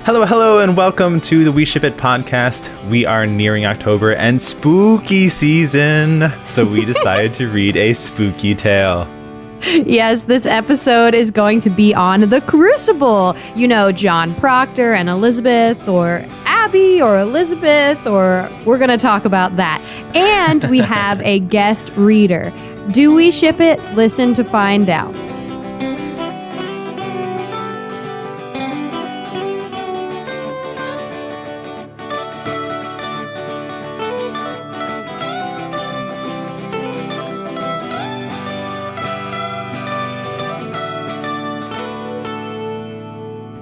Hello, and welcome to the We Ship It podcast. We are nearing October and spooky season, so we decided to read a spooky tale. Yes, this episode is going to be on the Crucible. You know, John Proctor and Elizabeth, or Abby or Elizabeth, or we're going to talk about that. And we have a guest reader. Do we ship it? Listen to find out.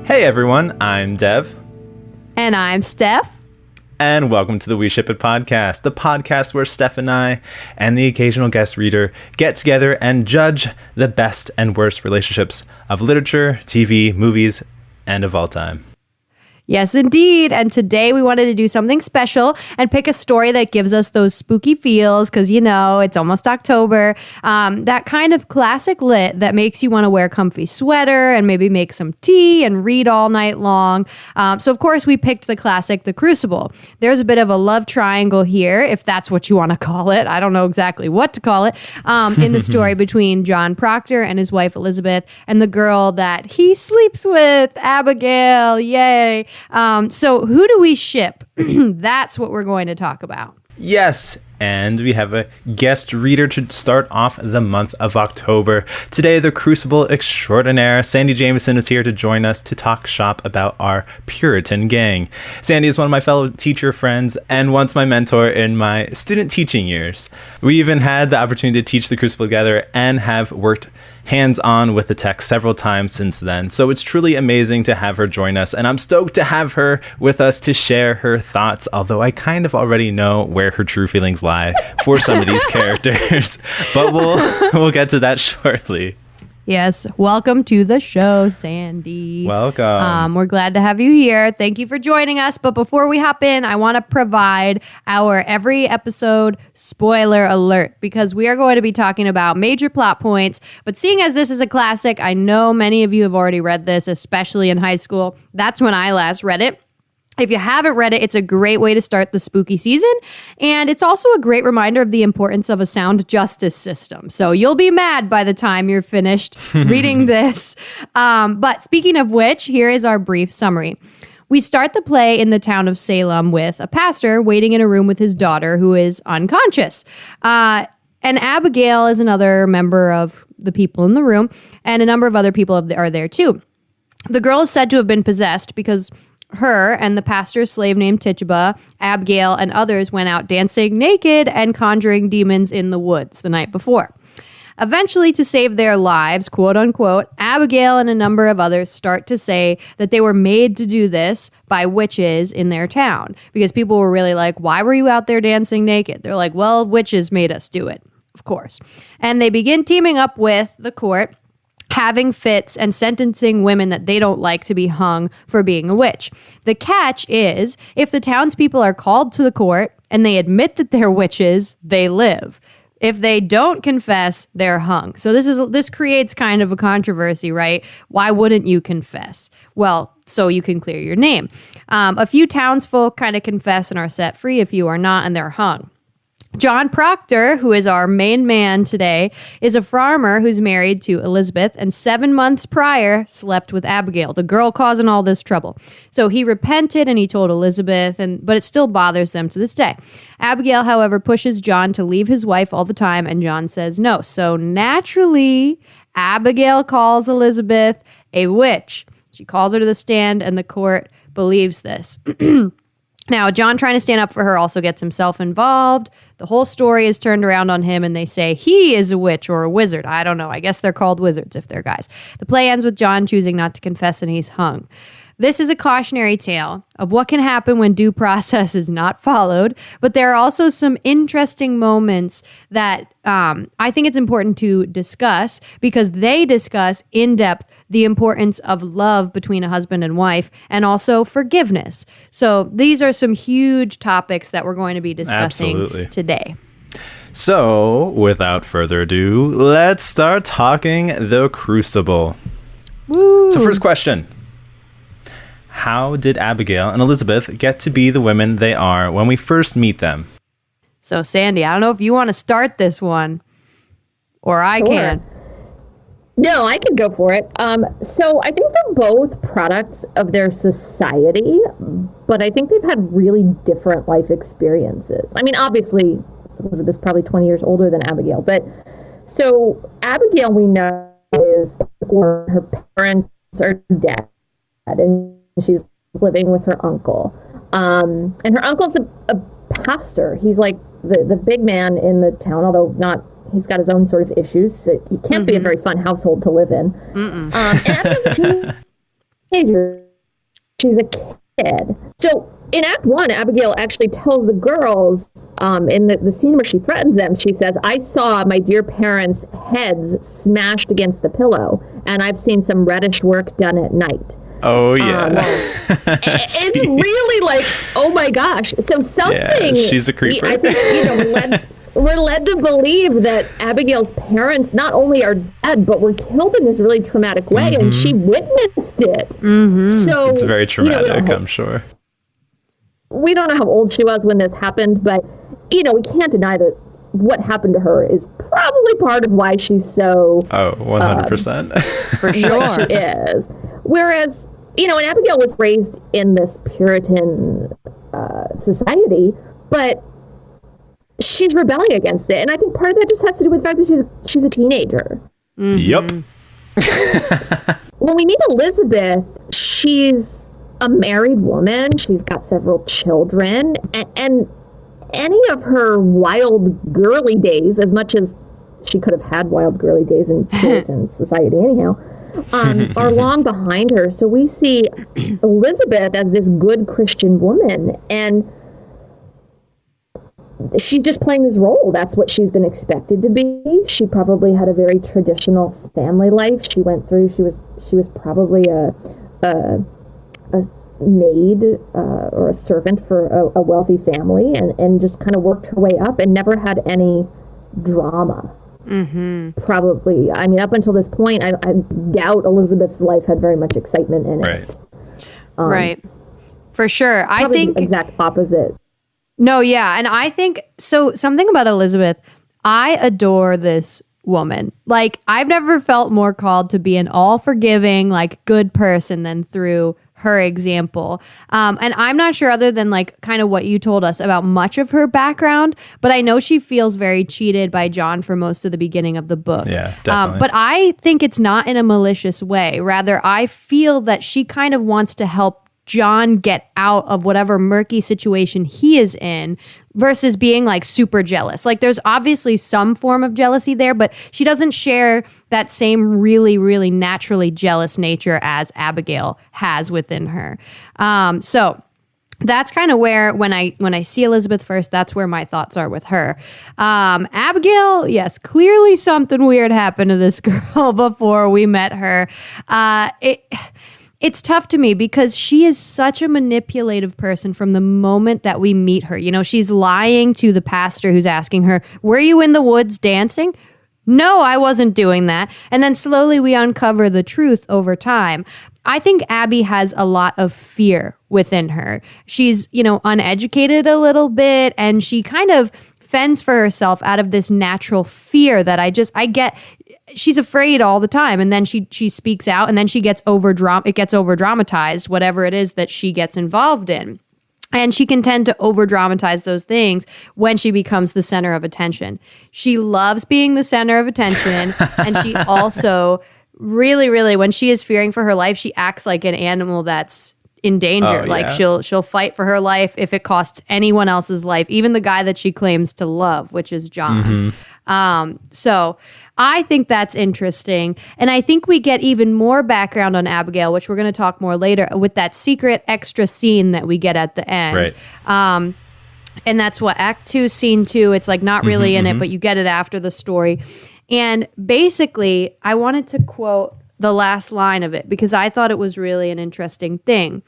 Hey everyone, I'm Dev. And I'm Steph. And welcome to the We Ship It podcast, the podcast where Steph and I and the occasional guest reader get together and judge the best and worst relationships of literature, TV, movies, and of all time. Yes, indeed. And today we wanted to do something special and pick a story that gives us those spooky feels because, you know, it's almost October. That kind of classic lit that makes you want to wear a comfy sweater and maybe make some tea and read all night long. So, of course, we picked the classic, The Crucible. There's a bit of a love triangle here, if that's what you want to call it. I don't know exactly what to call it. In the story between John Proctor and his wife, Elizabeth, and the girl that he sleeps with, Abigail. Yay. So who do we ship? That's what we're going to talk about. Yes, and we have a guest reader to start off the month of October. Today, the Crucible extraordinaire, Sandy Jameson, is here to join us to talk shop about our Puritan gang. Sandy is one of my fellow teacher friends and once my mentor in my student teaching years. We even had the opportunity to teach the Crucible together and have worked hands-on with the text several times since then. So it's truly amazing to have her join us, and I'm stoked to have her with us to share her thoughts, although I kind of already know where her true feelings lie for some of these characters, but we'll get to that shortly. Yes, welcome to the show, Sandy. Welcome. We're glad to have you here. Thank you for joining us. But before we hop in, I want to provide our every episode spoiler alert because we are going to be talking about major plot points. But seeing as this is a classic, I know many of you have already read this, especially in high school. That's when I last read it. If you haven't read it, it's a great way to start the spooky season, and it's also a great reminder of the importance of a sound justice system. So you'll be mad by the time you're finished reading this. But speaking of which, here is our brief summary. We start the play in the town of Salem with a pastor waiting in a room with his daughter who is unconscious. And Abigail is another member of the people in the room, and a number of other people are there too. The girl is said to have been possessed because her and the pastor's slave named Tituba, Abigail, and others went out dancing naked and conjuring demons in the woods the night before. Eventually, to save their lives, quote unquote, Abigail and a number of others start to say that they were made to do this by witches in their town because people were really like, why were you out there dancing naked? They're like, well, witches made us do it, of course. And they begin teaming up with the court, having fits and sentencing women that they don't like to be hung for being a witch. The catch is, if the townspeople are called to the court and they admit that they're witches, they live. If they don't confess, they're hung. So this creates kind of a controversy, right? Why wouldn't you confess? Well, so you can clear your name. A few townsfolk kind of confess and are set free. A few are not, and they're hung. John Proctor, who is our main man today, is a farmer who's married to Elizabeth and 7 months prior slept with Abigail, the girl causing all this trouble. So he repented and he told Elizabeth, but it still bothers them to this day. Abigail, however, pushes John to leave his wife all the time, and John says no. So naturally, Abigail calls Elizabeth a witch. She calls her to the stand, and the court believes this. Now, John trying to stand up for her also gets himself involved. The whole story is turned around on him, and they say he is a witch or a wizard. I don't know. I guess they're called wizards if they're guys. The play ends with John choosing not to confess, and he's hung. This is a cautionary tale of what can happen when due process is not followed, but there are also some interesting moments that I think it's important to discuss because they discuss in depth the importance of love between a husband and wife and also forgiveness. So these are some huge topics that we're going to be discussing today. So without further ado, let's start talking The Crucible. Woo. So first question. how did Abigail and Elizabeth get to be the women they are when we first meet them? So, Sandy, I don't know if you want to start this one, or I can. No, I could go for it. So I think they're both products of their society, but I think they've had really different life experiences. I mean, obviously, Elizabeth's probably 20 years older than Abigail, but so Abigail, we know, or her parents are dead, and she's living with her uncle. And her uncle's a pastor. He's like the big man in the town, although not, he's got his own sort of issues. So he can't be a very fun household to live in. And Abigail's a teenager. She's a kid. So in Act 1, Abigail actually tells the girls in the scene where she threatens them, she says, "I saw my dear parents' heads smashed against the pillow, and I've seen some reddish work done at night." Oh, yeah. It's really like, oh my gosh. So something... Yeah, she's a creeper. I think, we're led to believe that Abigail's parents not only are dead, but were killed in this really traumatic way, and she witnessed it. So It's very traumatic, I'm sure. We don't know how old she was when this happened, but, we can't deny that what happened to her is probably part of why she's so... Oh, 100%. For sure. Like she is. Whereas, and Abigail was raised in this Puritan society, but she's rebelling against it. And I think part of that just has to do with the fact that she's a teenager. Yep. When we meet Elizabeth, she's a married woman. She's got several children. And any of her wild girly days, as much as she could have had wild girly days in Puritan society anyhow, are long behind her. So we see Elizabeth as this good Christian woman, and she's just playing this role. That's what she's been expected to be. She probably had a very traditional family life. She went through, she was probably a maid or a servant for a wealthy family, and just kind of worked her way up and never had any drama. Probably. I mean, up until this point, I doubt Elizabeth's life had very much excitement in it. Right. For sure. I Probably think the exact opposite. No, yeah. And I think, so something about Elizabeth, I adore this woman. Like, I've never felt more called to be an all-forgiving, like, good person than through her example. And I'm not sure, other than like kind of what you told us about much of her background, but I know she feels very cheated by John for most of the beginning of the book. Yeah, definitely. But I think it's not in a malicious way. Rather, I feel that she kind of wants to help John get out of whatever murky situation he is in, versus being like super jealous. Like, there's obviously some form of jealousy there, but she doesn't share that same really, really naturally jealous nature as Abigail has within her. So that's kind of where, when I see Elizabeth first, that's where my thoughts are with her. Abigail, yes, clearly something weird happened to this girl before we met her. It's tough to me because she is such a manipulative person from the moment that we meet her. She's lying to the pastor who's asking her, "Were you in the woods dancing?" "No, I wasn't doing that." And then slowly we uncover the truth over time. I think Abby has a lot of fear within her. She's, uneducated a little bit, and she kind of fends for herself out of this natural fear that I get. She's afraid all the time, and then she speaks out, and then it gets over dramatized, whatever it is that she gets involved in. And she can tend to over dramatize those things when she becomes the center of attention. She loves being the center of attention, and she also really, really, when she is fearing for her life, she acts like an animal that's in danger. Oh, like, yeah. she'll fight for her life if it costs anyone else's life, even the guy that she claims to love, which is John. So I think that's interesting. And I think we get even more background on Abigail, which we're going to talk more later, with that secret extra scene that we get at the end. Right. And that's what Act 2, Scene 2, it's like not really in it, but you get it after the story. And basically, I wanted to quote the last line of it because I thought it was really an interesting thing.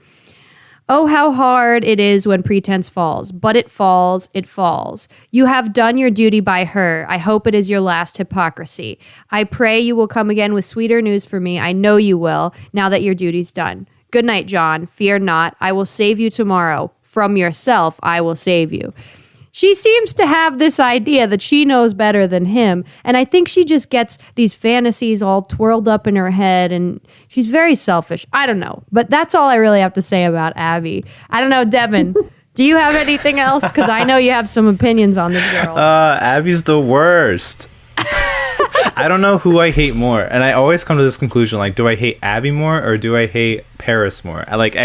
"Oh, how hard it is when pretense falls, but it falls, it falls. You have done your duty by her. I hope it is your last hypocrisy. I pray you will come again with sweeter news for me. I know you will, now that your duty's done. Good night, John. Fear not. I will save you tomorrow. From yourself, I will save you. She seems to have this idea that she knows better than him. And I think she just gets these fantasies all twirled up in her head. And she's very selfish. I don't know. But that's all I really have to say about Abby. I don't know, Devin. Do you have anything else? Because I know you have some opinions on this girl. Abby's the worst. I don't know who I hate more. And I always come to this conclusion, like, do I hate Abby more or do I hate Paris more? I'm like,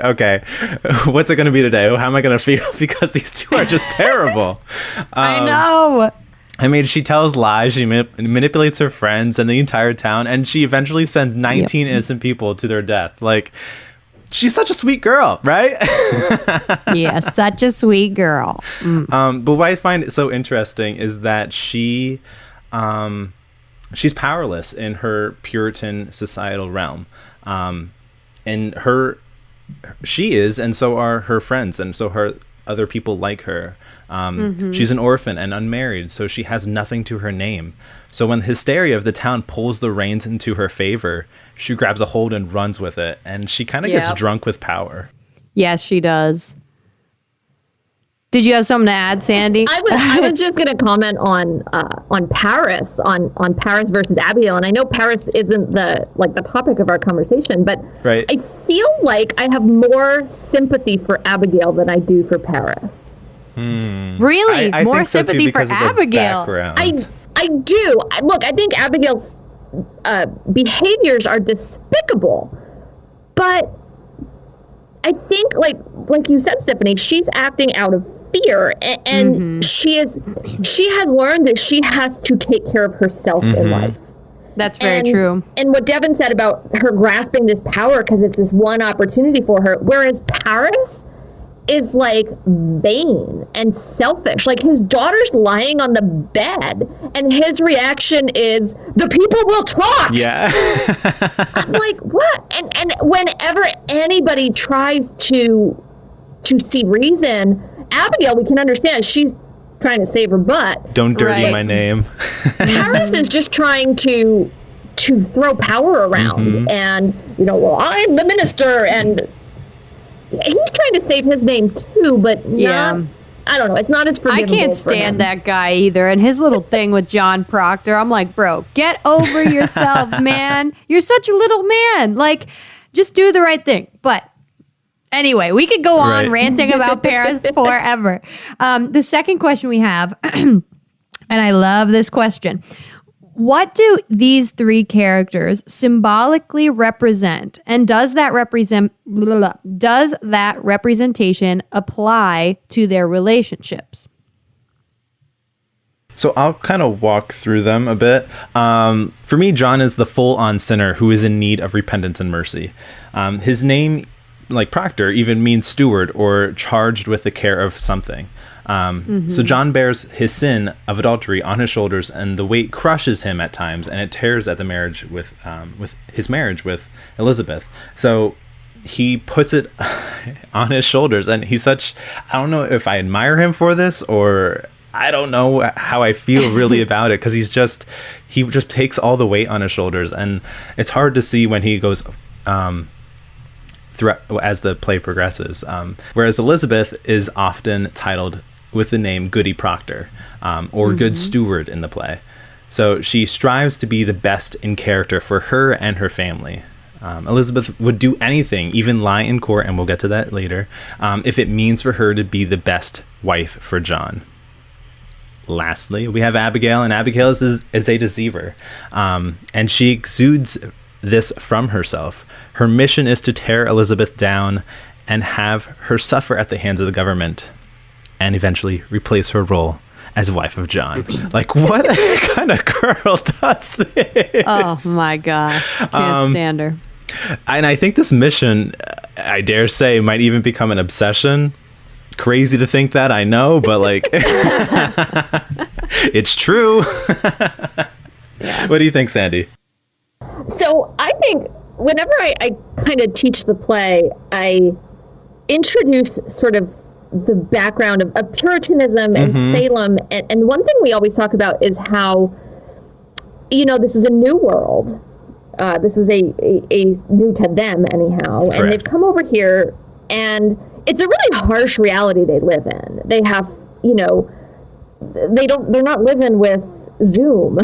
okay, what's it going to be today? How am I going to feel? Because these two are just terrible. I know. I mean, she tells lies, she manipulates her friends and the entire town, and she eventually sends 19 innocent people to their death. Like, she's such a sweet girl, right? Yeah, such a sweet girl. But what I find so interesting is that she's powerless in her Puritan societal realm. And she is, and so are her friends, and so are other people like her. She's an orphan and unmarried, so she has nothing to her name. So when the hysteria of the town pulls the reins into her favor, she grabs a hold and runs with it, and she kind of gets drunk with power. Yes, she does. Did you have something to add, Sandy? I was just going to comment on Paris, on Paris versus Abigail, and I know Paris isn't the topic of our conversation, but right. I feel like I have more sympathy for Abigail than I do for Paris. Really? I more think so sympathy too, for Abigail? I do. Look, I think Abigail's behaviors are despicable, but I think, like you said, Stephanie, she's acting out of fear, and she has learned that she has to take care of herself in life. That's very true. And what Devin said about her grasping this power because it's this one opportunity for her, whereas Paris is like vain and selfish. Like, his daughter's lying on the bed and his reaction is, the people will talk. Yeah. I'm like, what? And whenever anybody tries to see reason, Abigail, we can understand she's trying to save her butt. Don't dirty my name. Paris is just trying to throw power around and, I'm the minister, and he's trying to save his name too, but I don't know. It's not as forgivable. I can't stand that guy either. And his little thing with John Proctor, I'm like, bro, get over yourself, man. You're such a little man. Like, just do the right thing. But anyway, we could go on ranting about Paris forever. The second question we have, and I love this question. What do these three characters symbolically represent? And does that representation apply to their relationships? So I'll kind of walk through them a bit. For me, John is the full-on sinner who is in need of repentance and mercy. His name, like Proctor, even means steward or charged with the care of something. So John bears his sin of adultery on his shoulders, and the weight crushes him at times, and it tears at the marriage with his marriage with Elizabeth. So he puts it on his shoulders, and he's such, I don't know if I admire him for this, or I don't know how I feel really about it, because he just takes all the weight on his shoulders, and it's hard to see when he goes throughout as the play progresses. Whereas Elizabeth is often titled with the name Goody Proctor, or Good Steward in the play. So she strives to be the best in character for her and her family. Elizabeth would do anything, even lie in court, and we'll get to that later, if it means for her to be the best wife for John. Lastly, we have Abigail, and Abigail is a deceiver, and she exudes this from herself. Her mission is to tear Elizabeth down and have her suffer at the hands of the government, and eventually replace her role as wife of John. Like, what kind of girl does this? Oh my gosh. Can't stand her. And I think this mission, I dare say, might even become an obsession. Crazy to think that, I know, but like, it's true. What do you think, Sandy? So I think whenever I kind of teach the play, I introduce sort of the background of Puritanism and Salem. And one thing we always talk about is how, this is a new world. this is a new to them anyhow. Correct. And they've come over here, and it's a really harsh reality they live in. They have, they're not living with Zoom.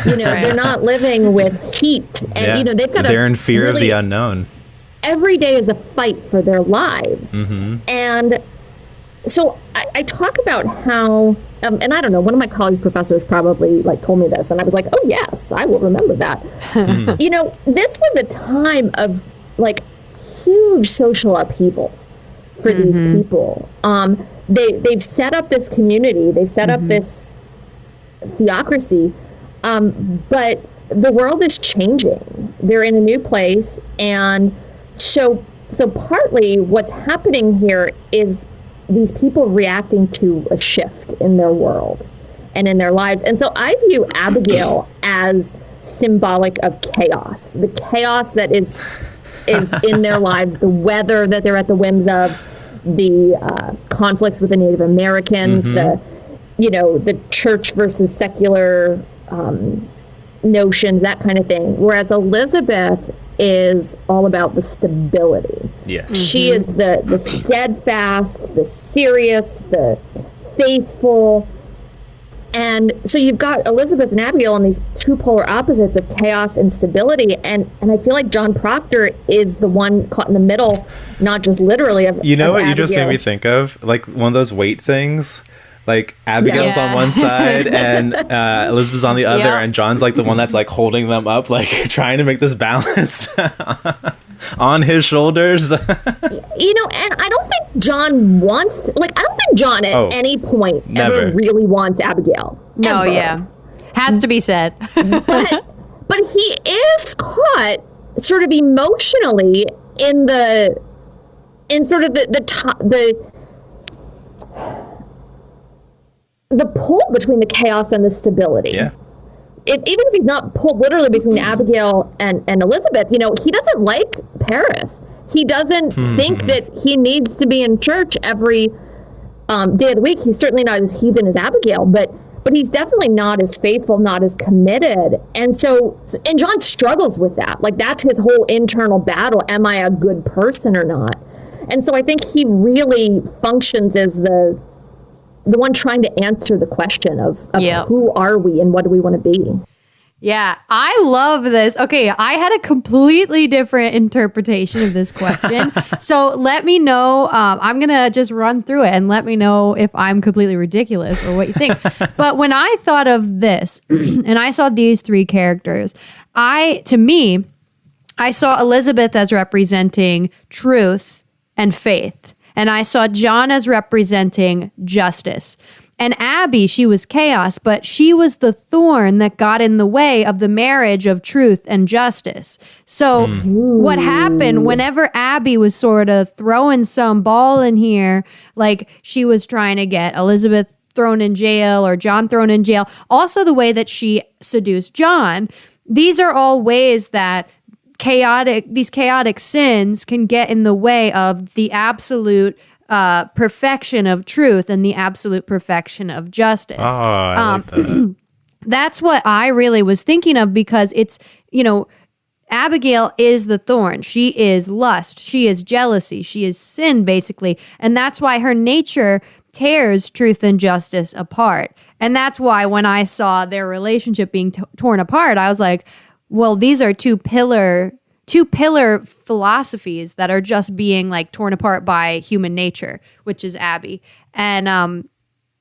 They're not living with heat. And, they've got they're in fear of the unknown. Every day is a fight for their lives. And so I talk about how, and I don't know, one of my college professors probably told me this, and I was like, oh yes, I will remember that. This was a time of huge social upheavel for these people. They've set up this community, they've set up this theocracy, but the world is changing. They're in a new place, and so partly what's happening here is these people reacting to a shift in their world and in their lives. And so I view Abigail as symbolic of chaos, the chaos that is in their lives, the weather that they're at the whims of, the conflicts with the Native Americans, the church versus secular notions, that kind of thing. Whereas Elizabeth is all about the stability. Yes. She is the steadfast, the serious, the faithful. And so you've got Elizabeth and Abigail on these two polar opposites of chaos and stability. And I feel like John Proctor is the one caught in the middle, not just literally of what Abigail. You just made me think of? One of those weight things. Abigail's on one side and Elizabeth's on the other, and John's the one that's holding them up, trying to make this balance on his shoulders. And I don't think John wants I don't think John at any point ever really wants Abigail. No, ever. Has to be said. but he is caught sort of emotionally in sort of the pull between the chaos and the stability. Yeah. Even if he's not pulled literally between Abigail and Elizabeth, he doesn't like Paris. He doesn't think that he needs to be in church every day of the week. He's certainly not as heathen as Abigail, but he's definitely not as faithful, not as committed. And John struggles with that. That's his whole internal battle. Am I a good person or not? And so I think he really functions as the one trying to answer the question of who are we and what do we want to be? Yeah, I love this. Okay, I had a completely different interpretation of this question. So let me know. I'm going to just run through it and let me know if I'm completely ridiculous or what you think. But when I thought of this and I saw these three characters, I saw Elizabeth as representing truth and faith. And I saw John as representing justice. And Abby, she was chaos, but she was the thorn that got in the way of the marriage of truth and justice. So what happened whenever Abby was sort of throwing some ball in here, she was trying to get Elizabeth thrown in jail or John thrown in jail, also the way that she seduced John, these are all ways that these chaotic sins can get in the way of the absolute perfection of truth and the absolute perfection of justice. Oh, I like that. That's what I really was thinking of, because it's, Abigail is the thorn. She is lust. She is jealousy. She is sin, basically. And that's why her nature tears truth and justice apart. And that's why when I saw their relationship being torn apart, I was like, well, these are two pillar philosophies that are just being torn apart by human nature, which is Abby. And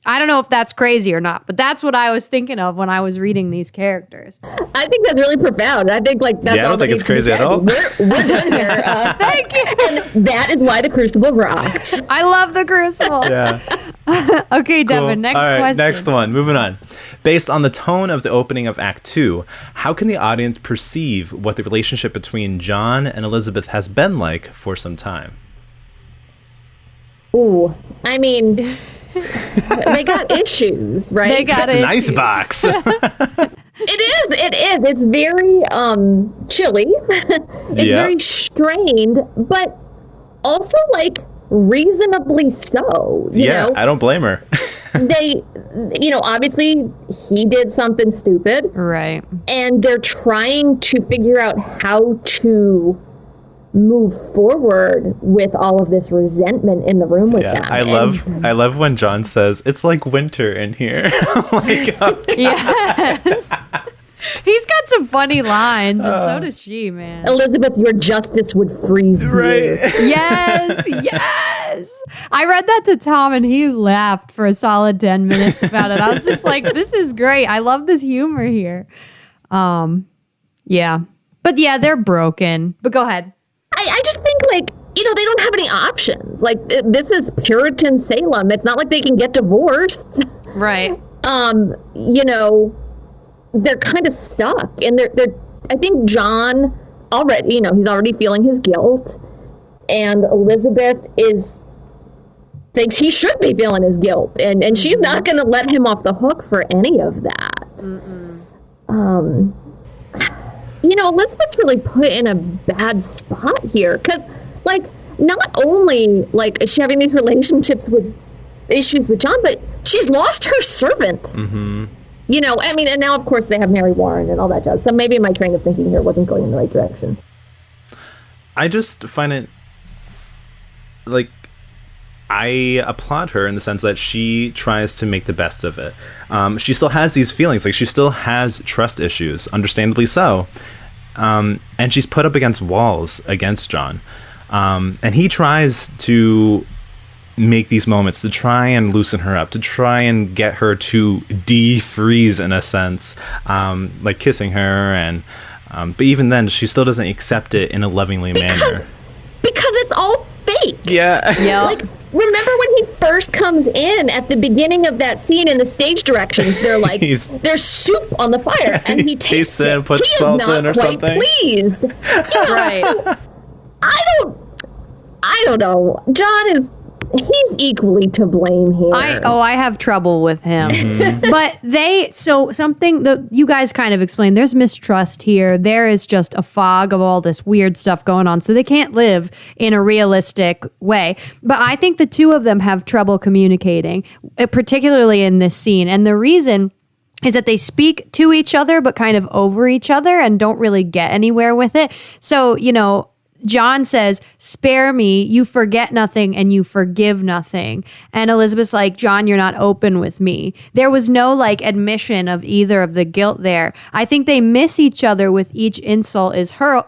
I don't know if that's crazy or not, but that's what I was thinking of when I was reading these characters. I think that's really profound. I think that's all. I don't think it's crazy at all. We're done here. Thank you. And that is why the Crucible rocks. I love the Crucible. Yeah. Okay, Devin, Cool. next All right, question. Next one. Moving on. Based on the tone of the opening of Act 2, how can the audience perceive what the relationship between John and Elizabeth has been like for some time? Ooh, I mean, they got issues, right? They got It's an issues. icebox. It is. It's very chilly. It's very strained, but also reasonably so. You know? I don't blame her. they, obviously he did something stupid. Right. And they're trying to figure out how to move forward with all of this resentment in the room with them. I love when John says, it's like winter in here. Like, oh, yes. He's got some funny lines, and so does she, man. Elizabeth, your justice would freeze you. right. Yes. I read that to Tom, and he laughed for a solid 10 minutes about it. I was just like, this is great. I love this humor here. Yeah. But yeah, they're broken. But go ahead. I just think, like, they don't have any options. Like, this is Puritan Salem. It's not like they can get divorced. Right. They're kind of stuck. And they're I think John already, he's already feeling his guilt. And Elizabeth thinks he should be feeling his guilt. And she's not going to let him off the hook for any of that. Elizabeth's really put in a bad spot here. Because, like, not only, like, is she having these issues with John, but she's lost her servant. Mm-hmm. And now, of course, they have Mary Warren and all that jazz. So maybe my train of thinking here wasn't going in the right direction. I just find it, like, I applaud her in the sense that she tries to make the best of it. She still has these feelings, like she still has trust issues, understandably so. And she's put up against walls against John. And he tries to make these moments to try and loosen her up, to try and get her to defreeze in a sense, like kissing her. And but even then, she still doesn't accept it in a lovingly manner. Because it's all fake. Yeah. Like, remember when he first comes in at the beginning of that scene in the stage directions, they're like, there's soup on the fire, and he tastes it and puts salt in or something. Pleased. Right. So, I don't know. John he's equally to blame here. I have trouble with him. Mm-hmm. But something that you guys kind of explained, there's mistrust here. There is just a fog of all this weird stuff going on. So they can't live in a realistic way. But I think the two of them have trouble communicating, particularly in this scene. And the reason is that they speak to each other, but kind of over each other and don't really get anywhere with it. So, John says, spare me, you forget nothing and you forgive nothing. And Elizabeth's like, John, you're not open with me. There was no like admission of either of the guilt there. I think they miss each other with each insult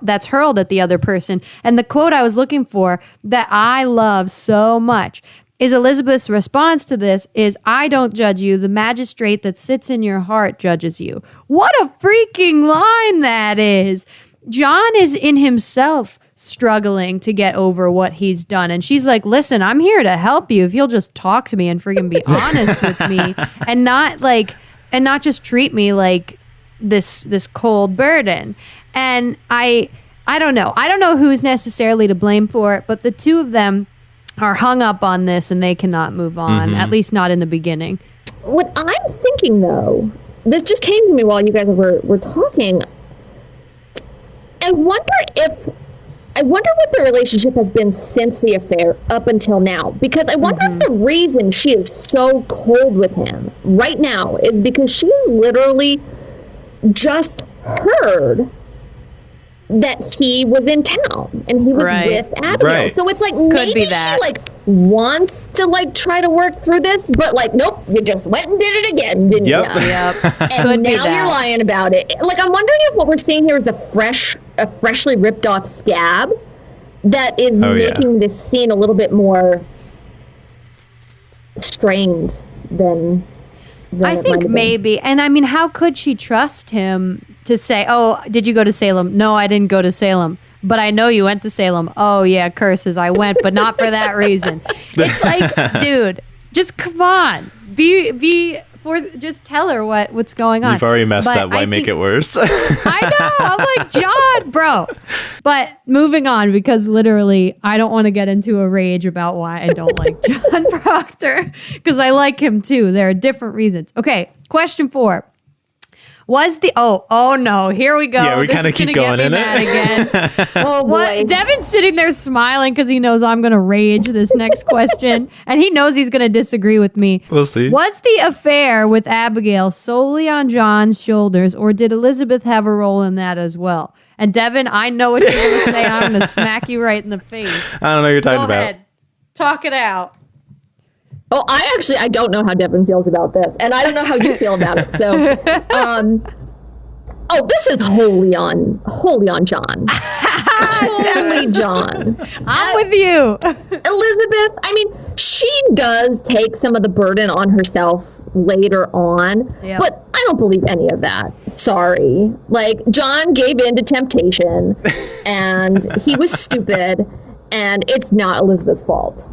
that's hurled at the other person. And the quote I was looking for that I love so much is Elizabeth's response to this is, I don't judge you. The magistrate that sits in your heart judges you. What a freaking line that is. John is in himself struggling to get over what he's done. And she's like, listen, I'm here to help you if you'll just talk to me and friggin' be honest with me and not just treat me like this cold burden. And I don't know. I don't know who's necessarily to blame for it, but the two of them are hung up on this and they cannot move on, at least not in the beginning. What I'm thinking, though, this just came to me while you guys were talking. I wonder what the relationship has been since the affair up until now. Because I wonder if the reason she is so cold with him right now is because she's literally just heard that he was in town and he was with Abigail. Right. So it's like maybe she like wants to like try to work through this, but like, nope, you just went and did it again, didn't you? Yep. And now you're lying about it. Like, I'm wondering if what we're seeing here is a freshly ripped off scab that is making this scene a little bit more strained than I think maybe. And I mean, how could she trust him to say, oh, did you go to Salem? No, I didn't go to Salem. But I know you went to Salem. Oh, yeah, curses. I went, but not for that reason. It's like, dude, just come on. Just tell her what's going on. You've already messed up. Why make it worse? I know. I'm like, John, bro. But moving on, because literally I don't want to get into a rage about why I don't like John Proctor, because I like him too. There are different reasons. Okay, question 4. Oh no, here we go. Yeah, we This kind of is keep gonna going get me in mad it. again. Oh boy. What? Devin's sitting there smiling because he knows I'm going to rage this next question. And he knows he's going to disagree with me. We'll see. Was the affair with Abigail solely on John's shoulders, or did Elizabeth have a role in that as well? And Devin, I know what you're going to say. I'm going to smack you right in the face. I don't know what you're talking Go about. ahead. Talk it out. Oh, I don't know how Devin feels about this, and I don't know how you feel about it. So, this is wholly on John. Wholly John. I'm with you. Elizabeth, I mean, she does take some of the burden on herself later on, but I don't believe any of that. Sorry. Like, John gave in to temptation, and he was stupid, and it's not Elizabeth's fault.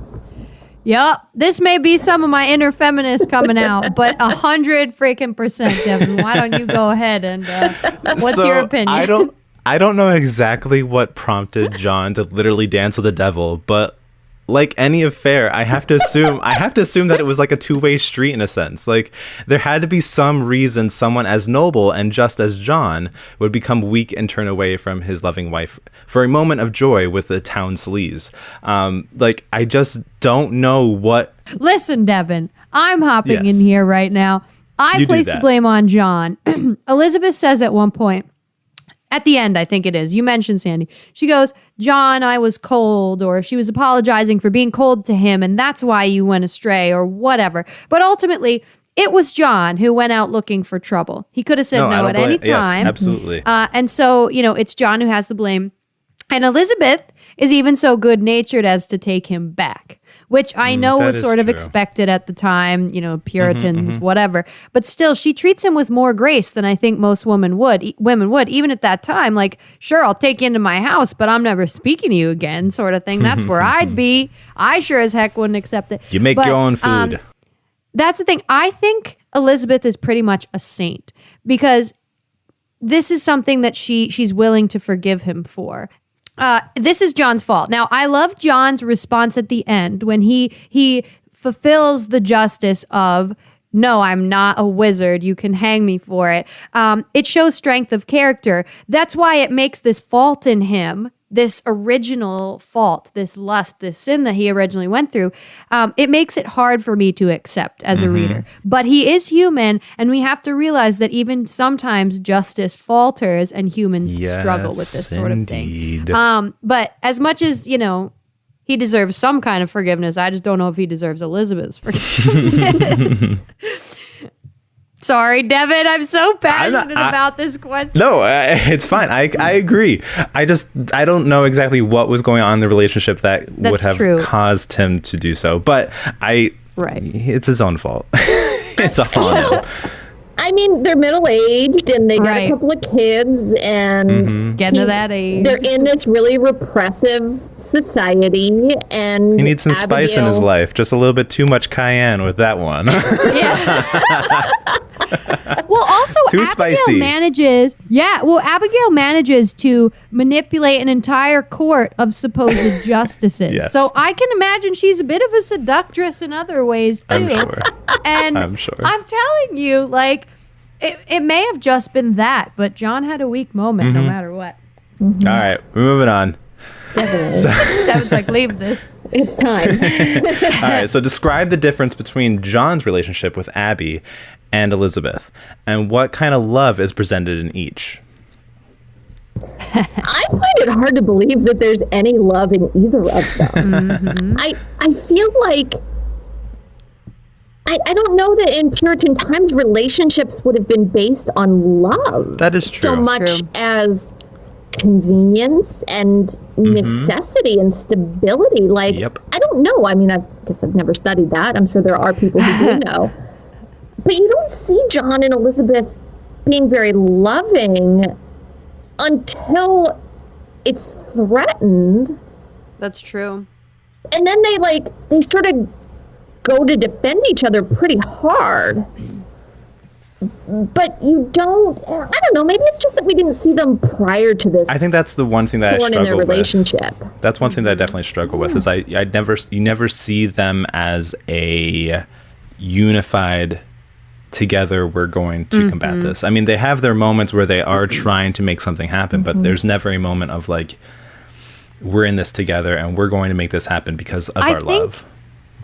Yep, this may be some of my inner feminist coming out, but 100% Devin. Why don't you go ahead and what's your opinion? I don't know exactly what prompted John to literally dance with the devil, but like any affair, I have to assume that it was like a two-way street in a sense. Like there had to be some reason someone as noble and just as John would become weak and turn away from his loving wife for a moment of joy with the town sleaze. Like I just don't know what. Listen, Devin, I'm hopping in here right now. I place the blame on John. Elizabeth says at one point, at the end, I think it is. You mentioned Sandy. She goes, John, I was cold, or she was apologizing for being cold to him, and that's why you went astray, or whatever. But ultimately, it was John who went out looking for trouble. He could have said no at any time. Yes, absolutely. And so, it's John who has the blame. And Elizabeth is even so good-natured as to take him back, which I know was sort of expected at the time, Puritans, whatever. But still, she treats him with more grace than I think most women would, even at that time. Like, sure, I'll take you into my house, but I'm never speaking to you again, sort of thing. That's where I'd be. I sure as heck wouldn't accept it. You make your own food. That's the thing. I think Elizabeth is pretty much a saint because this is something that she's willing to forgive him for. This is John's fault. Now, I love John's response at the end when he fulfills the justice of, no, I'm not a wizard. You can hang me for it. It shows strength of character. That's why it makes this fault in him, this original fault, this lust, this sin that he originally went through. It makes it hard for me to accept as a reader. But he is human, and we have to realize that even sometimes justice falters and humans struggle with this sort of thing. But as much as, he deserves some kind of forgiveness, I just don't know if he deserves Elizabeth's forgiveness. Sorry, Devin, I'm so passionate about this question. No, it's fine. I agree. I don't know exactly what was going on in the relationship that would have caused him to do so. But it's his own fault. It's all on him. I mean, they're middle-aged and they got a couple of kids and getting to that age. They're in this really repressive society and he needs some spice in his life. Just a little bit too much cayenne with that one. Well, also Abigail manages to manipulate an entire court of supposed justices. Yes. So I can imagine she's a bit of a seductress in other ways too. I'm sure. And I'm sure. I'm telling you, like, it may have just been that, but John had a weak moment no matter what. All right, we're moving on. Definitely. Devin's like, leave this. It's time. All right, so describe the difference between John's relationship with Abby and Elizabeth, and what kind of love is presented in each. I find it hard to believe that there's any love in either of them. I feel like I don't know that in Puritan times relationships would have been based on love. That is true. So much as convenience and necessity and stability. Like, I don't know. I mean, I guess I've never studied that. I'm sure there are people who do know. But you don't see John and Elizabeth being very loving until it's threatened. That's true. And then they sort of go to defend each other pretty hard. But you don't, I don't know, maybe it's just that we didn't see them prior to this. I think that's the one thing that I struggle in their relationship. That's one thing that I definitely struggle with is you never see them as a unified together we're going to combat this. I mean, they have their moments where they are trying to make something happen, but there's never a moment of like, we're in this together and we're going to make this happen because of our love.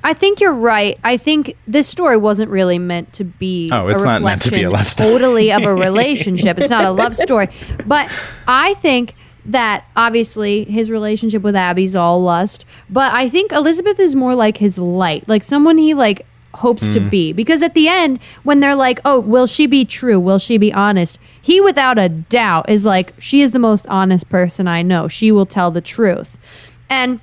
I think you're right. I think this story wasn't really meant to be it's not meant to be a love story. Totally of a relationship. It's not a love story. But I think that obviously his relationship with Abby's all lust. But I think Elizabeth is more like his light, like someone he like hopes to be. Because at the end, when they're like, oh, will she be true? Will she be honest? He, without a doubt, is like, she is the most honest person I know. She will tell the truth. And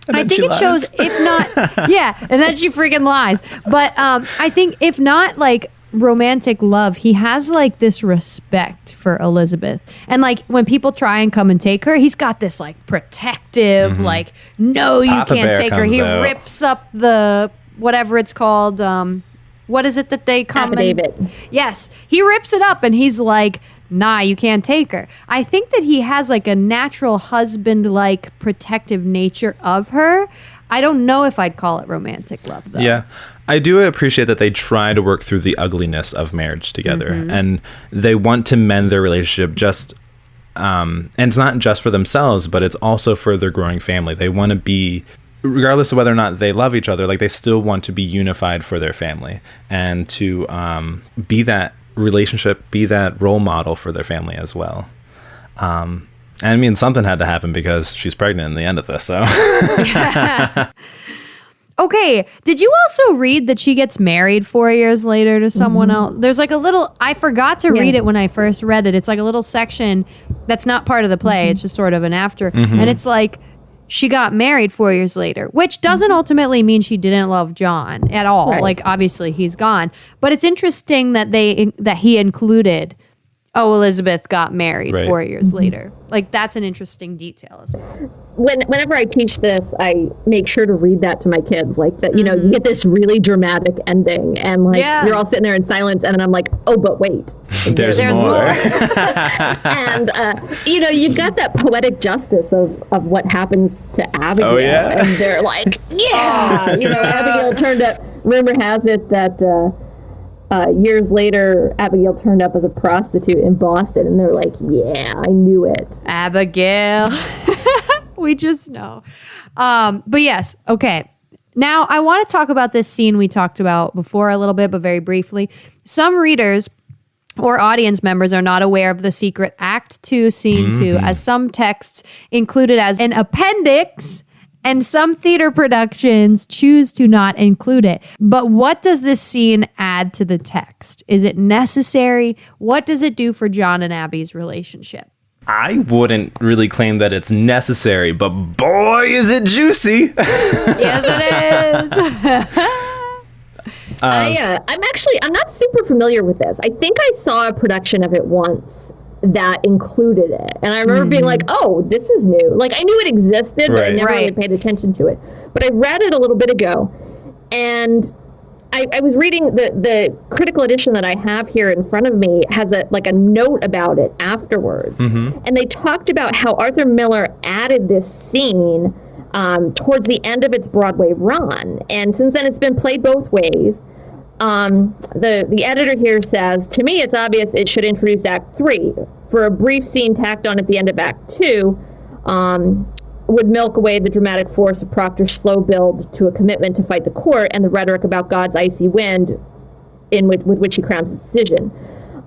I think it shows, if not, yeah, and then she freaking lies. But I think if not like romantic love, he has like this respect for Elizabeth. And like when people try and come and take her, he's got this like protective, like, no, you Papa can't Bear take her. comes He out. rips up the, whatever it's called, what is it that they come Affidavit. Yes, he rips it up and he's like, nah, you can't take her. I think that he has like a natural husband-like protective nature of her. I don't know if I'd call it romantic love, though. Yeah. I do appreciate that they try to work through the ugliness of marriage together, and they want to mend their relationship just, and it's not just for themselves, but it's also for their growing family. They want to be, regardless of whether or not they love each other, like they still want to be unified for their family and to be that relationship, be that role model for their family as well. And I mean, something had to happen because she's pregnant in the end of this, so. Okay, did you also read that she gets married 4 years later to someone else? There's like a little, I forgot to read it when I first read it. It's like a little section that's not part of the play. It's just sort of an after. And it's like, she got married 4 years later, which doesn't ultimately mean she didn't love John at all. Right. Like, obviously he's gone. But it's interesting that he included, oh, Elizabeth got married 4 years later. Like, that's an interesting detail as well. Whenever I teach this, I make sure to read that to my kids. Like that, you know, you get this really dramatic ending, and like you're all sitting there in silence, and then I'm like, oh, but wait, There's more. and you know, you've got that poetic justice of what happens to Abigail, and they're like, yeah, you know, Abigail turned up. Rumor has it that years later, Abigail turned up as a prostitute in Boston, and they're like, yeah, I knew it. Abigail. We just know. But yes, okay. Now, I want to talk about this scene we talked about before a little bit, but very briefly. Some readers or audience members are not aware of the secret Act 2, Scene 2, as some texts include it as an appendix, and some theater productions choose to not include it. But what does this scene add to the text? Is it necessary? What does it do for John and Abby's relationship? I wouldn't really claim that it's necessary, but boy, is it juicy. Yes, it is. I'm not super familiar with this. I think I saw a production of it once that included it. And I remember being like, oh, this is new. Like, I knew it existed, but I never really paid attention to it. But I read it a little bit ago, and I was reading the critical edition that I have here in front of me has a note about it afterwards. And they talked about how Arthur Miller added this scene towards the end of its Broadway run. And since then, it's been played both ways. The editor here says, to me, it's obvious it should introduce Act 3. For a brief scene tacked on at the end of Act 2, would milk away the dramatic force of Proctor's slow build to a commitment to fight the court and the rhetoric about God's icy wind with which he crowns his decision.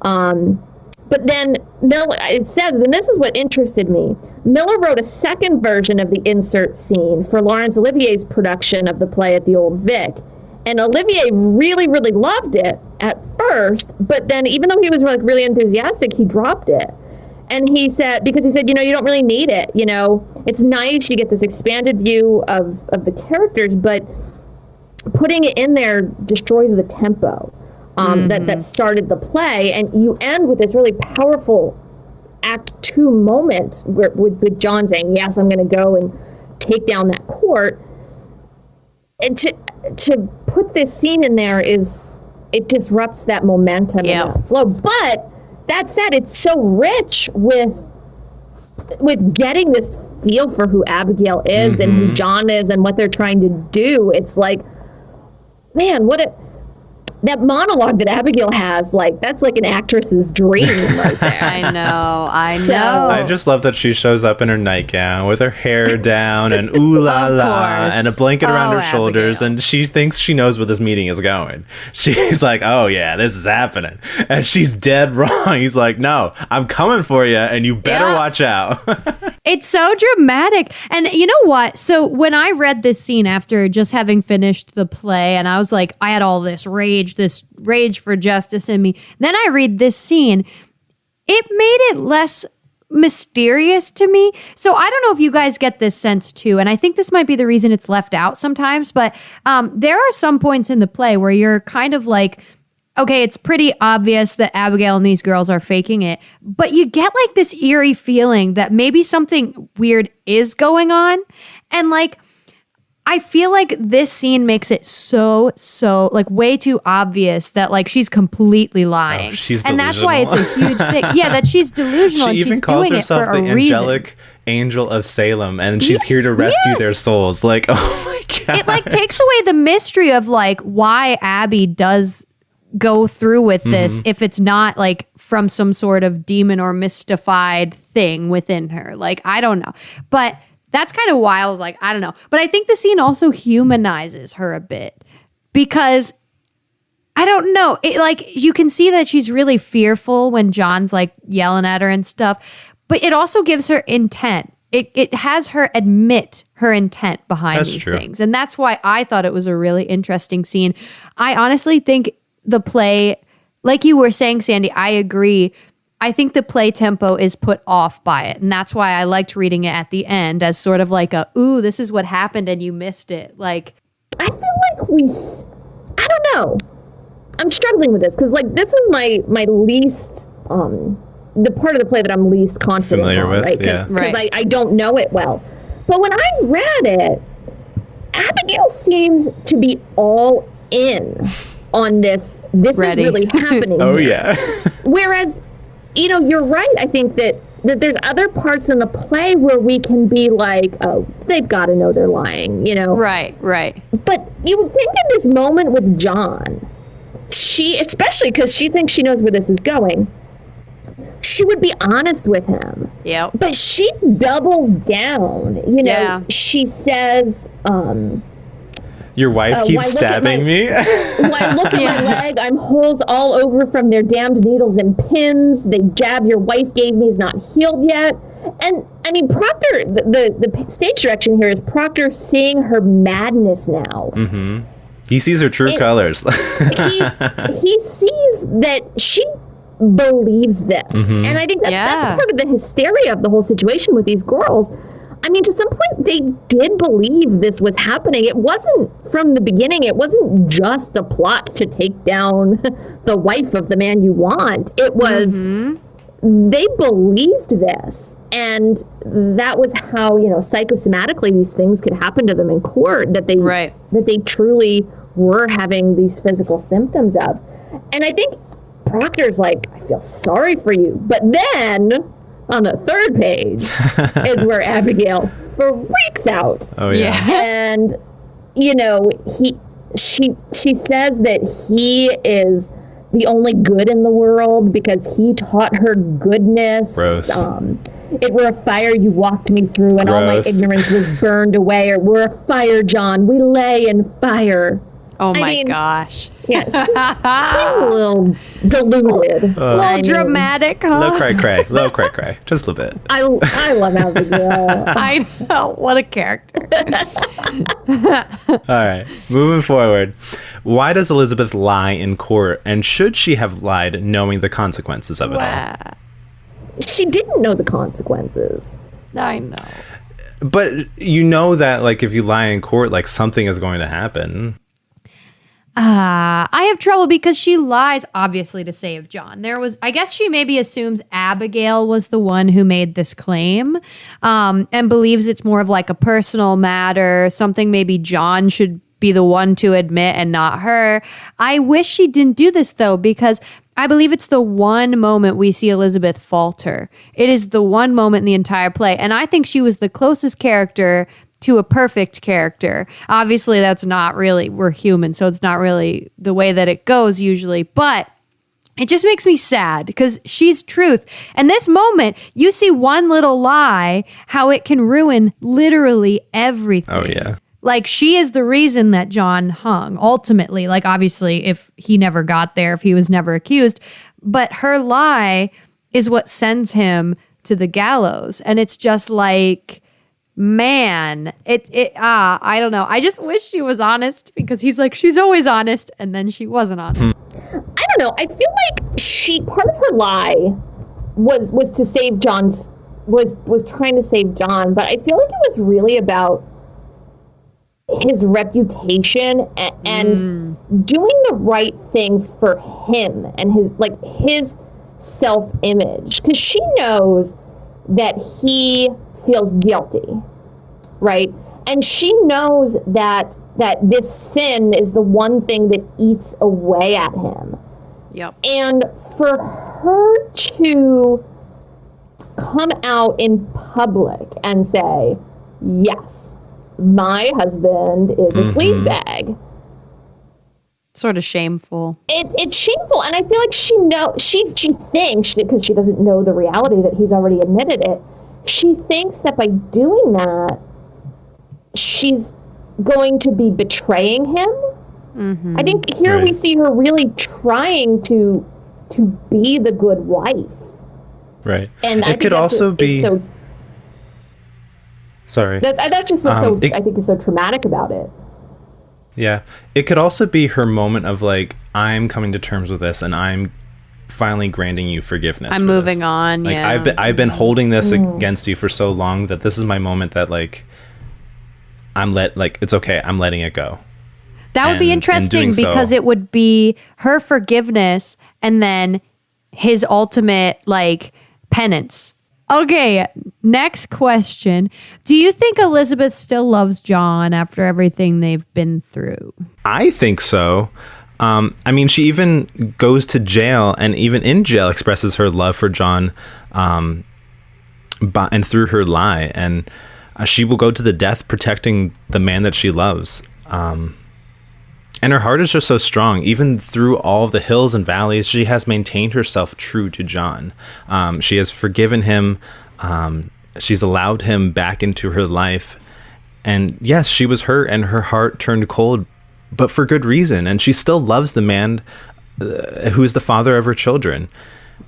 But then Miller, it says, and this is what interested me, Miller wrote a second version of the insert scene for Laurence Olivier's production of the play at the Old Vic. And Olivier really, really loved it at first, but then even though he was like really enthusiastic, he dropped it. And he said, because he said, you know, you don't really need it. You know, it's nice. You get this expanded view of the characters, but putting it in there destroys the tempo that started the play. And you end with this really powerful Act 2 moment with John saying, yes, I'm going to go and take down that court. And to put this scene in there it disrupts that momentum and that flow. But that said, it's so rich with getting this feel for who Abigail is and who John is and what they're trying to do. It's like, man, that monologue that Abigail has, like, that's like an actress's dream right there. I know. I just love that she shows up in her nightgown with her hair down and ooh la Of la course. and a blanket around her shoulders, Abigail. and she thinks she knows where this meeting is going. She's like, oh yeah, this is happening. And she's dead wrong. He's like, no, I'm coming for you and you better watch out. It's so dramatic. And you know what? So when I read this scene after just having finished the play, and I was like, I had all this rage for justice in me. Then I read this scene. It made it less mysterious to me. So I don't know if you guys get this sense too. And I think this might be the reason it's left out sometimes. But there are some points in the play where you're kind of like, okay, it's pretty obvious that Abigail and these girls are faking it, but you get like this eerie feeling that maybe something weird is going on. And like, I feel like this scene makes it so like way too obvious that like she's completely lying. Oh, she's and that's why it's a huge thing. Yeah, that she's delusional She and even she's calls doing it herself for the a reason. angelic angel of Salem, and she's here to rescue their souls. Like, oh my God. It like takes away the mystery of like why Abby does go through with this if it's not like from some sort of demon or mystified thing within her. Like, I don't know. But that's kind of why I was like, I don't know. But I think the scene also humanizes her a bit because I don't know. It like you can see that she's really fearful when John's like yelling at her and stuff, but it also gives her intent. It has her admit her intent behind these things. And that's why I thought it was a really interesting scene. I honestly think the play, like you were saying, Sandy, I agree. I think the play tempo is put off by it. And that's why I liked reading it at the end as sort of like a, ooh, this is what happened and you missed it. Like, I feel like I don't know. I'm struggling with this because like this is my least, the part of the play that I'm least confident Familiar on, with, right? yeah. Because I don't know it well. But when I read it, Abigail seems to be all in on this. This Ready. is really happening. Oh, here. yeah. Whereas, you know, you're right. I think that there's other parts in the play where we can be like, oh, they've got to know they're lying, you know? right. But you would think in this moment with John, she, especially because she thinks she knows where this is going, she would be honest with him. Yep. But she doubles down, you know? Yeah. She says, Your wife keeps stabbing me. when I look at my leg, I'm holes all over from their damned needles and pins. The jab your wife gave me is not healed yet. And I mean, Proctor, the stage direction here is Proctor seeing her madness now. Mm-hmm. He sees her true colors. He sees that she believes this. And I think that's part of the hysteria of the whole situation with these girls. I mean, to some point, they did believe this was happening. It wasn't from the beginning. It wasn't just a plot to take down the wife of the man you want. It was, they believed this. And that was how, you know, psychosomatically these things could happen to them in court, that they truly were having these physical symptoms of. And I think Proctor's like, I feel sorry for you. But then on the third page is where Abigail freaks out. Oh, yeah. And, you know, she says that he is the only good in the world because he taught her goodness. Gross. It were a fire you walked me through and all my ignorance was burned away. Or we're a fire, John. We lay in fire. Oh my gosh. Yeah, she's a little deluded. A little dramatic, huh? Low cray cray. Just a little bit. I love Abigail. I know. What a character. All right. Moving forward. Why does Elizabeth lie in court? And should she have lied knowing the consequences of it all? She didn't know the consequences. I know. But you know that, like, if you lie in court, like, something is going to happen. I have trouble because she lies, obviously, to save John. I guess she maybe assumes Abigail was the one who made this claim, and believes it's more of like a personal matter, something maybe John should be the one to admit and not her. I wish she didn't do this, though, because I believe it's the one moment we see Elizabeth falter. It is the one moment in the entire play, and I think she was the closest character to a perfect character. Obviously, that's not really, we're human, so it's not really the way that it goes usually, but it just makes me sad because she's truth. And this moment, you see one little lie, how it can ruin literally everything. Oh, yeah. Like, she is the reason that John hung, ultimately. Like, obviously, if he never got there, if he was never accused. But her lie is what sends him to the gallows. And it's just like, man, I don't know. I just wish she was honest because he's like, she's always honest. And then she wasn't honest. I don't know. I feel like part of her lie was to save John's, was trying to save John. But I feel like it was really about his reputation and doing the right thing for him and his self-image, because she knows that he feels guilty, right? And she knows that this sin is the one thing that eats away at him. Yep. And for her to come out in public and say, yes, my husband is a sleazebag. Sort of shameful. It's shameful, and I feel like she thinks, because she doesn't know the reality that he's already admitted it, she thinks that by doing that, she's going to be betraying him. I think here we see her really trying to be the good wife. Right. And it could also be... Sorry. That's just what's I think is so traumatic about it. Yeah. It could also be her moment of like, I'm coming to terms with this and I'm finally granting you forgiveness. I'm moving on. Like, yeah. I've been holding this against you for so long that this is my moment that like, it's okay. I'm letting it go. That would be interesting because it would be her forgiveness and then his ultimate like penance. Okay, next question. Do you think Elizabeth still loves John after everything they've been through? I think so. I mean, she even goes to jail and even in jail expresses her love for John and through her lie. And she will go to the death protecting the man that she loves. And her heart is just so strong. Even through all of the hills and valleys, she has maintained herself true to John. She has forgiven him. She's allowed him back into her life. And yes, she was hurt and her heart turned cold, but for good reason. And she still loves the man who is the father of her children.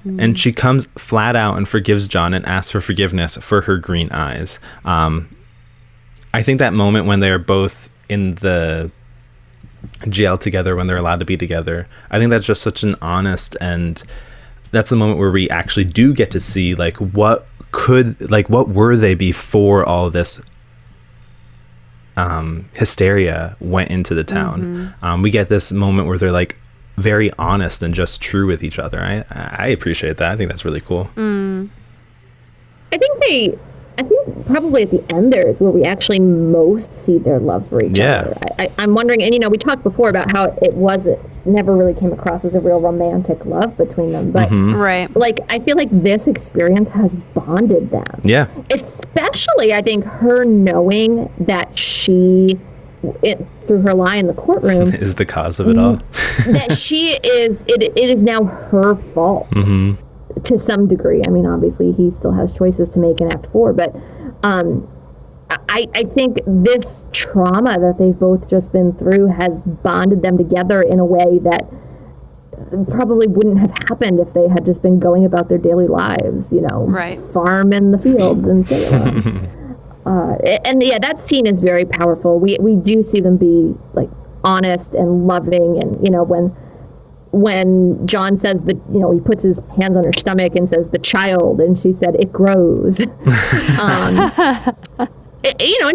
And she comes flat out and forgives John and asks for forgiveness for her green eyes. I think that moment when they're both in the jail together, when they're allowed to be together, I think that's just such an honest, and that's the moment where we actually do get to see like what were they before all this hysteria went into the town. We get this moment where they're like very honest and just true with each other. I appreciate that. I think that's really cool. I think probably at the end there is where we actually most see their love for each other. I'm wondering, and we talked before about how it never really came across as a real romantic love between them, but like I feel like this experience has bonded them. Yeah. Especially I think her knowing that she, through her lie in the courtroom, is the cause of it all. That it is now her fault. To some degree. I mean, obviously, he still has choices to make in Act 4, but I think this trauma that they've both just been through has bonded them together in a way that probably wouldn't have happened if they had just been going about their daily lives, farm in the fields and Salem. And yeah, that scene is very powerful. We do see them be like honest and loving, and when John says that, he puts his hands on her stomach and says, the child, and she said, it grows. And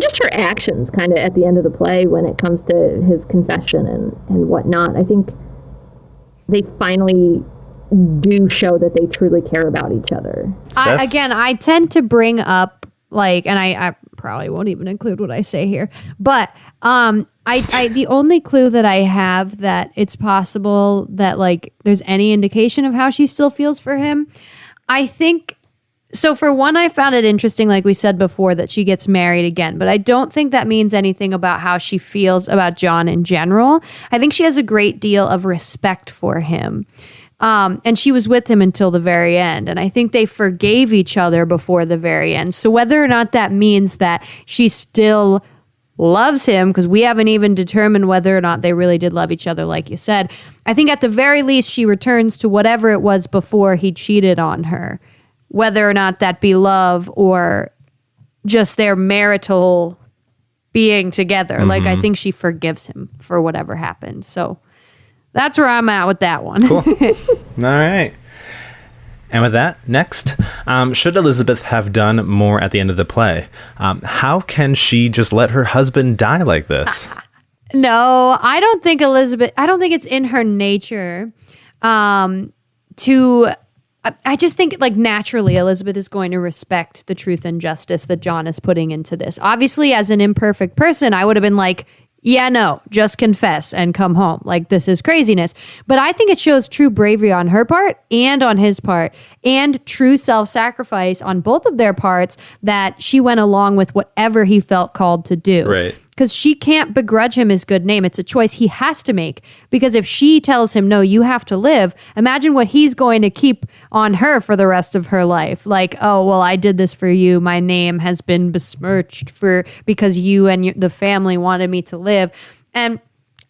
just her actions kind of at the end of the play when it comes to his confession and whatnot. I think they finally do show that they truly care about each other. I tend to bring up, like, and I probably won't even include what I say here, but I the only clue that I have that it's possible that like there's any indication of how she still feels for him, I think So for one, I found it interesting, like we said before, that she gets married again, but I don't think that means anything about how she feels about John in general. I think she has a great deal of respect for him. And she was with him until the very end. And I think they forgave each other before the very end. So whether or not that means that she still loves him, because we haven't even determined whether or not they really did love each other, like you said, I think at the very least she returns to whatever it was before he cheated on her. Whether or not that be love or just their marital being together. Like, I think she forgives him for whatever happened. So that's where I'm at with that one. Cool. All right. And with that, next, should Elizabeth have done more at the end of the play? How can she just let her husband die like this? No, I don't think it's in her nature to... I just think, like, naturally Elizabeth is going to respect the truth and justice that John is putting into this. Obviously, as an imperfect person, I would have been like, yeah, no, just confess and come home. Like, this is craziness. But I think it shows true bravery on her part and on his part, and true self-sacrifice on both of their parts, that she went along with whatever he felt called to do. Right. Because she can't begrudge him his good name. It's a choice he has to make. Because if she tells him, no, you have to live, imagine what he's going to keep on her for the rest of her life. Like, oh, well, I did this for you. My name has been besmirched because you and the family wanted me to live. And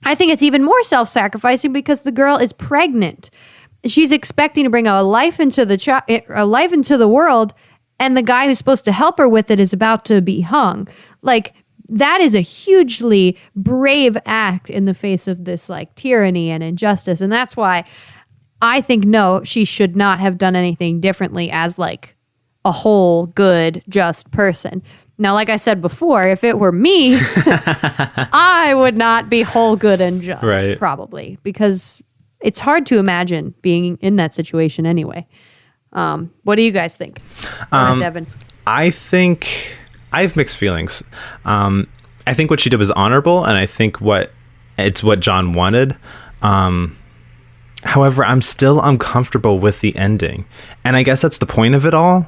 I think it's even more self-sacrificing because the girl is pregnant. She's expecting to bring a life into the world, and the guy who's supposed to help her with it is about to be hung. Like, that is a hugely brave act in the face of this, like, tyranny and injustice. And that's why I think, no, she should not have done anything differently as, like, a whole, good, just person. Now, like I said before, if it were me, I would not be whole, good, and just, right. Probably, because it's hard to imagine being in that situation anyway. What do you guys think? Devin? I think I have mixed feelings. I think what she did was honorable, and I think it's what John wanted. However, I'm still uncomfortable with the ending, and I guess that's the point of it all.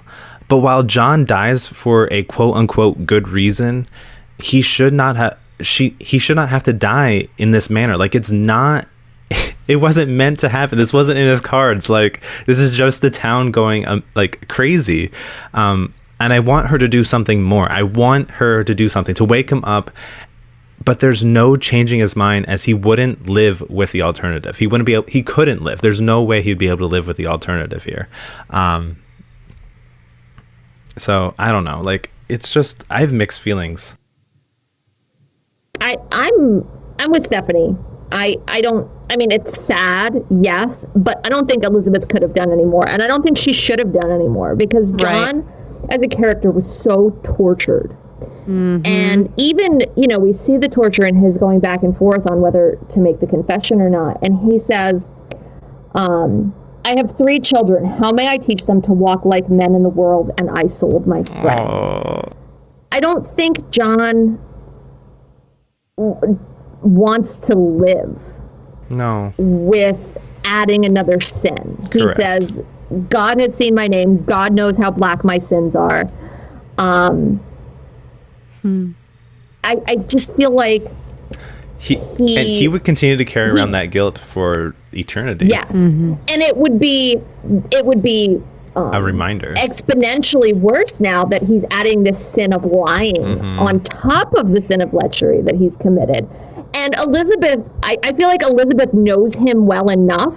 But while John dies for a quote unquote good reason, he should not have to die in this manner. Like, it's not. It wasn't meant to happen. This wasn't in his cards. Like, this is just the town going like crazy. And I want her to do something more. I want her to do something to wake him up. But there's no changing his mind, as he wouldn't live with the alternative. He couldn't live. There's no way he'd be able to live with the alternative here. So I don't know. Like, it's just, I have mixed feelings. I'm with Stephanie. I mean, it's sad, yes, but I don't think Elizabeth could have done any more. And I don't think she should have done any more, because John, as a character, was so tortured. Mm-hmm. And even, we see the torture in his going back and forth on whether to make the confession or not. And he says, I have 3 children. How may I teach them to walk like men in the world? And I sold my friends. Oh. I don't think John wants to live. No. With adding another sin. Correct. He says, God has seen my name. God knows how black my sins are. I just feel like he would continue to carry around that guilt for eternity. Yes. Mm-hmm. And it would be a reminder. Exponentially worse now that he's adding this sin of lying on top of the sin of lechery that he's committed. And Elizabeth, I feel like Elizabeth knows him well enough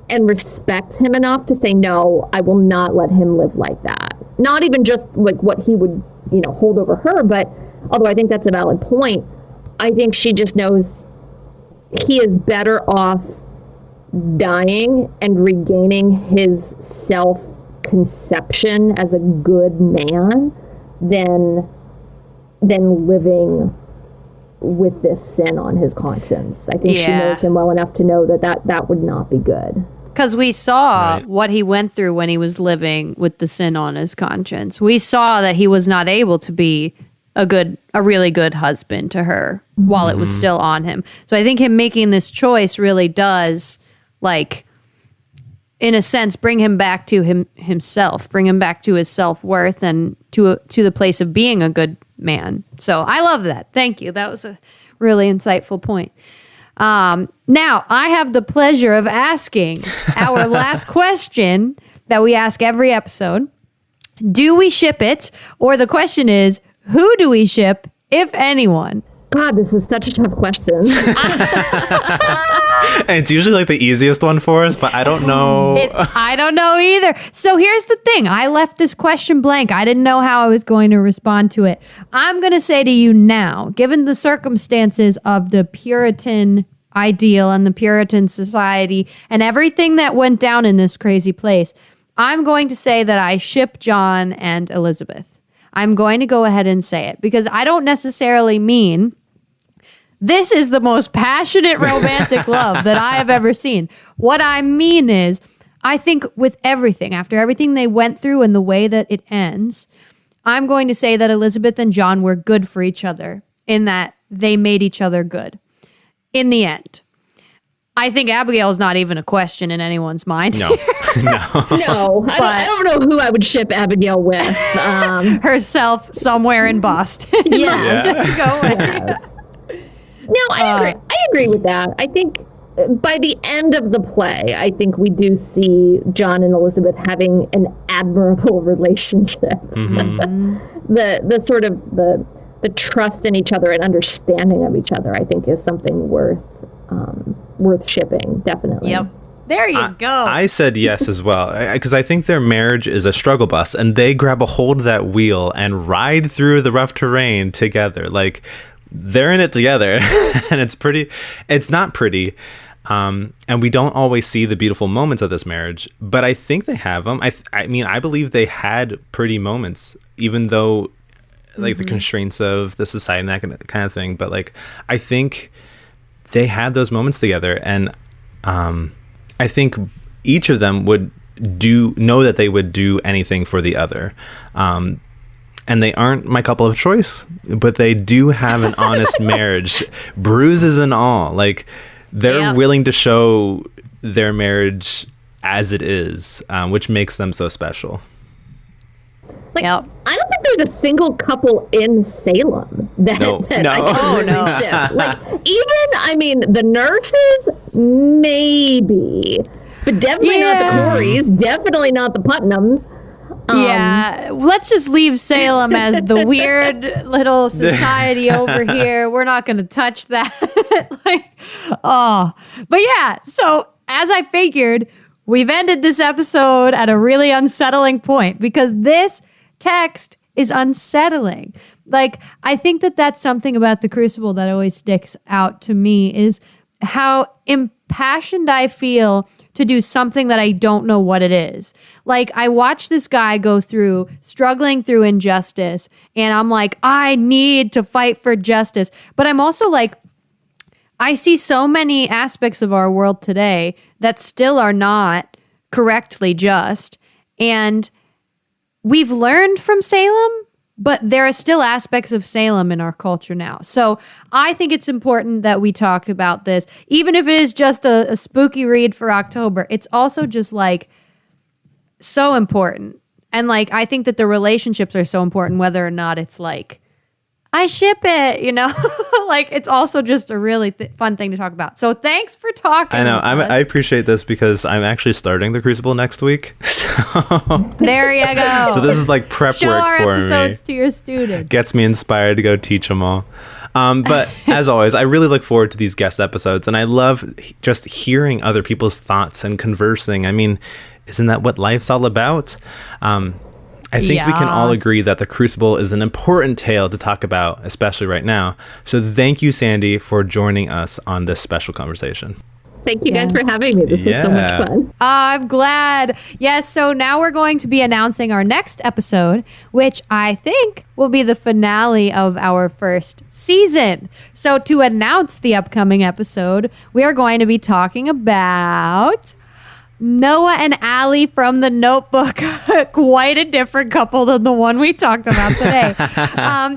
and respects him enough to say, no, I will not let him live like that. Not even just like what he would, hold over her, but although I think that's a valid point, I think she just knows he is better off dying and regaining his self-conception as a good man than living with this sin on his conscience. I think she knows him well enough to know that would not be good. Because we saw what he went through when he was living with the sin on his conscience. We saw that he was not able to be a really good husband to her while it was still on him. So I think him making this choice really does, like, in a sense, bring him back to himself, bring him back to his self-worth and to the place of being a good man. So I love that. Thank you. That was a really insightful point. Now, I have the pleasure of asking our last question that we ask every episode. Do we ship it? Or the question is, who do we ship, if anyone? God, this is such a tough question. And it's usually like the easiest one for us, but I don't know. I don't know either. So here's the thing. I left this question blank. I didn't know how I was going to respond to it. I'm going to say to you now, given the circumstances of the Puritan ideal and the Puritan society and everything that went down in this crazy place, I'm going to say that I ship John and Elizabeth. I'm going to go ahead and say it because I don't necessarily mean this is the most passionate romantic love that I have ever seen. What I mean is, I think with everything, after everything they went through and the way that it ends, I'm going to say that Elizabeth and John were good for each other in that they made each other good in the end. I think Abigail is not even a question in anyone's mind. No. No, I don't know who I would ship Abigail with. Herself somewhere in Boston. Yeah. Just go with Yes. No, I agree with that. I think by the end of the play, I think we do see John and Elizabeth having an admirable relationship. Mm-hmm. the sort of the trust in each other and understanding of each other, I think, is something worth shipping, definitely. Yep. There you go. I said yes as well, because I think their marriage is a struggle bus, and they grab a hold of that wheel and ride through the rough terrain together. Like, they're in it together, and it's not pretty. And we don't always see the beautiful moments of this marriage, but I think they have them. I mean, I believe they had pretty moments, even though like the constraints of the society and that kind of thing. But like, I think they had those moments together, and I think each of them would know that they would do anything for the other. And they aren't my couple of choice, but they do have an honest marriage, bruises and all. Like, they're willing to show their marriage as it is, which makes them so special. Like, I don't think there's a single couple in Salem that I can really ship. Like, even, I mean, the nurses, maybe, but definitely not the Coreys, definitely not the Putnams. Let's just leave Salem as the weird little society over here. We're not going to touch that. But yeah, so as I figured, we've ended this episode at a really unsettling point because this text is unsettling. Like, I think that that's something about the Crucible that always sticks out to me is how impassioned I feel to do something that I don't know what it is. Like, I watch this guy go through, struggling through injustice, and I'm like, I need to fight for justice. But I'm also like, I see so many aspects of our world today that still are not correctly just. And we've learned from Salem, but there are still aspects of Salem in our culture now. So I think it's important that we talk about this, even if it is just a spooky read for October. It's also just like so important. And like, I think that the relationships are so important, whether or not it's like, I ship it, you know, like it's also just a really fun thing to talk about. So thanks for talking. I know. I appreciate this because I'm actually starting the Crucible next week. So there you go. So this is like prep Show work our for me. episodes to your students. Gets me inspired to go teach them all. But as always, I really look forward to these guest episodes, and I love just hearing other people's thoughts and conversing. I mean, isn't that what life's all about? I think we can all agree that the Crucible is an important tale to talk about, especially right now. So thank you, Sandy, for joining us on this special conversation. Thank you guys for having me. This was so much fun. I'm glad. Yes, so now we're going to be announcing our next episode, which I think will be the finale of our first season. So to announce the upcoming episode, we are going to be talking about Noah and Allie from The Notebook. Quite a different couple than the one we talked about today.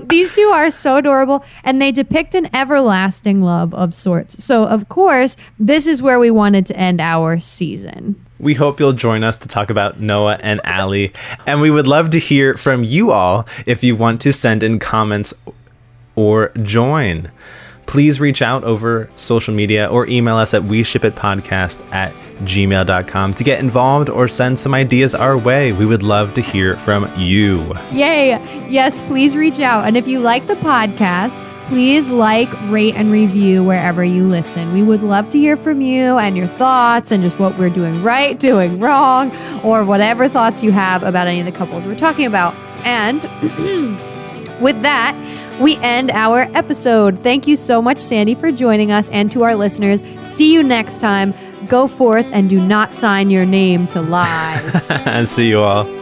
These two are so adorable, and they depict an everlasting love of sorts. So, of course, this is where we wanted to end our season. We hope you'll join us to talk about Noah and Allie. And we would love to hear from you all if you want to send in comments or join. Please reach out over social media or email us at weshipitpodcast@gmail.com to get involved or send some ideas our way. We would love to hear from you. Yay. Yes, please reach out. And if you like the podcast, please like, rate, and review wherever you listen. We would love to hear from you and your thoughts and just what we're doing right, doing wrong, or whatever thoughts you have about any of the couples we're talking about. And with that, we end our episode. Thank you so much, Sandy, for joining us, and to our listeners. See you next time. Go forth and do not sign your name to lies. See you all.